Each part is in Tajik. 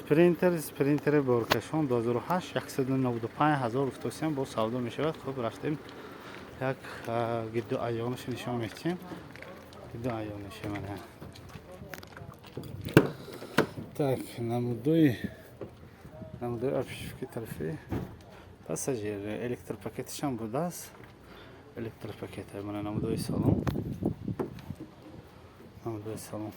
спринтери боркашон 2008 195000 гуфтосиям бо савдо мешавад. Хуб рафтем як гидду айёнаш нишон мехчем. Гидду айёнаш мана. Так, намудои обшивки тарфи пассажир электропакетишам будааст. Электропакет мана намудои салон. Намудои салон.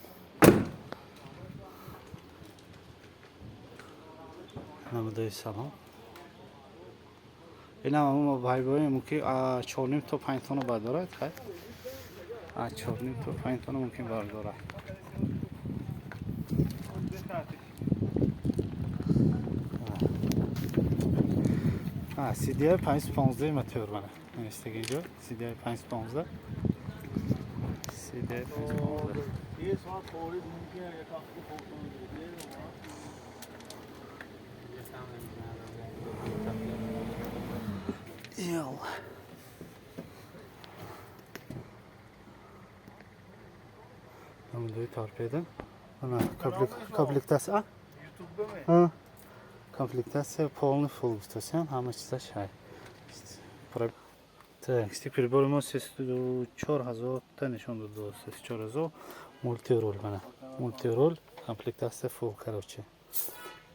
намудои салон. Ина мо байбоем ки 4.5 то 5 тонна бардорад. Хай. 4.5 то 5 тонна мумкин бардорад. CDI 515 мотор mana. Istagi اینجا CDI 515. CDI 515. یه ساعت خورید ممکنه یک هفته خودتون بگیرید. Yol. Намудои торпеда. Ana комплектация. YouTube'da mı? Комплектация полный full гуфтосиям, ҳама чиза шай. Так, теперь прибор мо 4000 та нишон дод 4000 мультирол mana. Мультирол комплектация full короче.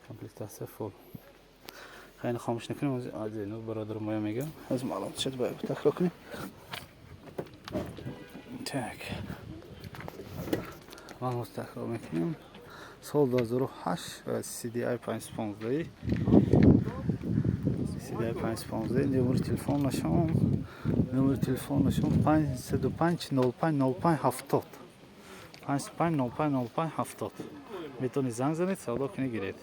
Комплектация full. خیلی خاموش نکنیم از اینو برادر ما میگم از معلومات شد باید تکرار کنیم. tak معلومات تکرار میکنیم. سال 2008 و CDI 515 CDI 515 نمره تلفن نشون 505 05 05 70 55 05 05 70 میتونی زنگ زنید سودا کنید گیرید.